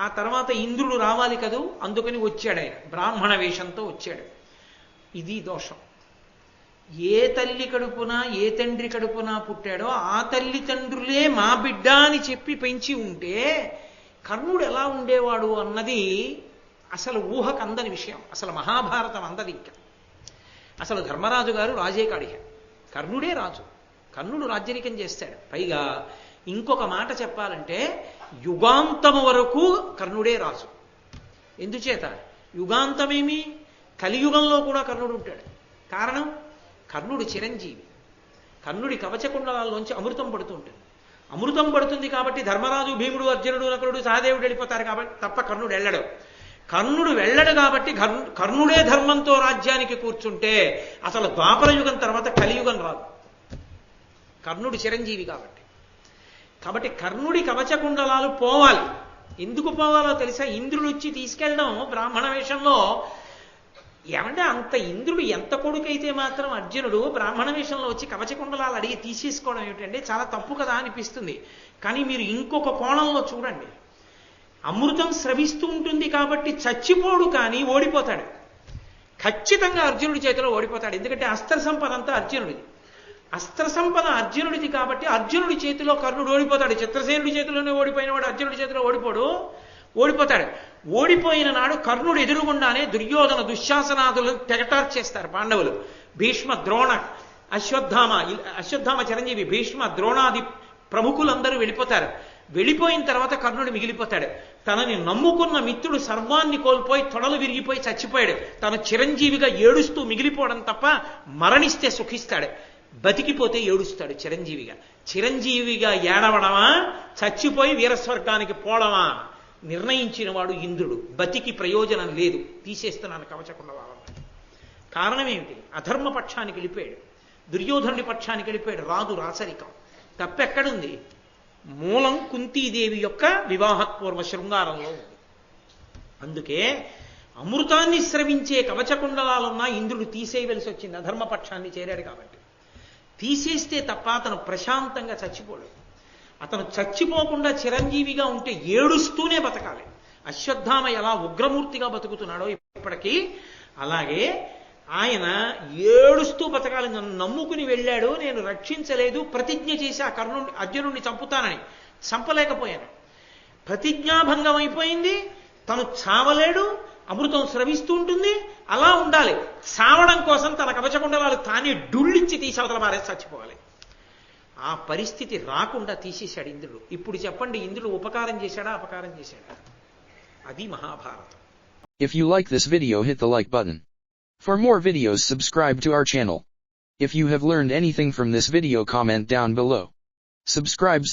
ఆ తర్వాత ఇంద్రుడు రావాలి కదూ, అందుకని వచ్చాడు ఆయన, బ్రాహ్మణ వేషంతో వచ్చాడు. ఇది దోషం. ఏ తల్లి కడుపున ఏ తండ్రి కడుపున పుట్టాడో ఆ తల్లిదండ్రులే మా బిడ్డ అని చెప్పి పెంచి ఉంటే కర్ణుడు ఎలా ఉండేవాడు అన్నది అసలు ఊహకు అందని విషయం. అసలు మహాభారతం అందది. ఇంకా అసలు ధర్మరాజు గారు రాజే కాడిహ, కర్ణుడే రాజు. కర్ణుడు రాజ్యరికం చేస్తాడు. పైగా ఇంకొక మాట చెప్పాలంటే యుగాంతము వరకు కర్ణుడే రాజు. ఎందుచేత? యుగాంతమేమి, కలియుగంలో కూడా కర్ణుడు ఉంటాడు. కారణం, కర్ణుడు చిరంజీవి. కర్ణుడి కవచకుండలాల్లోంచి అమృతం పడుతూ ఉంటుంది. అమృతం పడుతుంది కాబట్టి ధర్మరాజు, భీముడు, అర్జునుడు, నకులుడు, సహదేవుడు వెళ్ళిపోతారు కాబట్టి తప్ప కర్ణుడు వెళ్ళడు. కర్ణుడు వెళ్ళడు కాబట్టి కర్ణుడే ధర్మంతో రాజ్యానికి కూర్చుంటే అసలు ద్వాపర యుగం తర్వాత కలియుగం రాదు. కర్ణుడు చిరంజీవి కాబట్టి కర్ణుడి కవచకుండలాలు పోవాలి. ఎందుకు పోవాలో తెలుసా? ఇంద్రుడు వచ్చి తీసుకెళ్ళడం బ్రాహ్మణ వేషంలో. ఏమంటే అంత ఇంద్రుడు ఎంత కొడుకైతే మాత్రం అర్జునుడు బ్రాహ్మణ వేషంలో వచ్చి కవచకుండలాలు అడిగి తీసేసుకోవడం ఏమిటంటే చాలా తప్పు కదా అనిపిస్తుంది. కానీ మీరు ఇంకొక కోణంలో చూడండి. అమృతం స్రవిస్తూ ఉంటుంది కాబట్టి చచ్చిపోడు, కానీ ఓడిపోతాడు. ఖచ్చితంగా అర్జునుడి చేతిలో ఓడిపోతాడు. ఎందుకంటే అస్త్ర సంపద అంతా అర్జునుడిది. అస్త్ర సంపద అర్జునుడిది కాబట్టి అర్జునుడి చేతిలో కర్ణుడు ఓడిపోతాడు. చిత్రసేనుడి చేతిలోనే ఓడిపోయిన వాడు అర్జునుడి చేతిలో ఓడిపోతాడు. ఓడిపోయిన నాడు కర్ణుడు ఎదురుగుండానే దుర్యోధన, దుశ్శాసనాదులు తెగటార్ చేస్తారు పాండవులు. భీష్మ, ద్రోణ, అశ్వత్థామ చిరంజీవి, భీష్మ, ద్రోణాది ప్రముఖులందరూ వెళ్ళిపోతారు. వెళ్ళిపోయిన తర్వాత కర్ణుడు మిగిలిపోతాడు. తనని నమ్ముకున్న మిత్రుడు సర్వాన్ని కోల్పోయి తొడలు విరిగిపోయి చచ్చిపోయాడు. తను చిరంజీవిగా ఏడుస్తూ మిగిలిపోవడం తప్ప మరణిస్తే సుఖిస్తాడు, బతికిపోతే ఏడుస్తాడు చిరంజీవిగా. చిరంజీవిగా ఏడవడమా, చచ్చిపోయి వీరస్వర్గానికి పోవడమా నిర్ణయించిన వాడు ఇంద్రుడు. బతికి ప్రయోజనం లేదు, తీసేస్తున్నాను కవచకుండా వాళ్ళని. కారణం ఏమిటి? అధర్మ పక్షానికి వెళ్ళిపోయాడు, దుర్యోధనుడి పక్షానికి వెళ్ళిపోయాడు. రాదు రాచరికం. తప్పెక్కడుంది? మూలం కుంతీదేవి యొక్క వివాహపూర్వ శృంగారంలో ఉంది. అందుకే అమృతాన్ని స్రవించే కవచకుండలాలున్నా ఇంద్రుడు తీసేయవలసి వచ్చింది. అధర్మపక్షాన్ని చేరాడు కాబట్టి. తీసేస్తే తప్ప అతను ప్రశాంతంగా చచ్చిపోడు. అతను చచ్చిపోకుండా చిరంజీవిగా ఉంటే ఏడుస్తూనే బతకాలి. అశ్వత్థామ ఎలా ఉగ్రమూర్తిగా బతుకుతున్నాడో ఇప్పటికీ, అలాగే ఆయన ఏడుస్తూ బతకాలి. నన్ను నమ్ముకుని వెళ్ళాడు, నేను రక్షించలేదు, ప్రతిజ్ఞ చేసి ఆ అర్జునుడిని చంపుతానని. చంపలేకపోయాను, ప్రతిజ్ఞాభంగం అయిపోయింది. తను చావలేడు, అమృతం స్రవిస్తూ ఉంటుంది. అలా ఉండాలి. చావడం కోసం తన కవచకుండలాలు తానే డుళ్ళించి తీసవతల మారే చచ్చిపోవాలి. ఆ పరిస్థితి రాకుండా తీసేశాడు ఇంద్రుడు. ఇప్పుడు చెప్పండి, ఇంద్రుడు ఉపకారం చేశాడా అపకారం చేశాడా? అది Mahabharatam. If you like this video, hit the like button. For more videos, subscribe to our channel. If you have learned anything from this video, comment down below. Subscribe.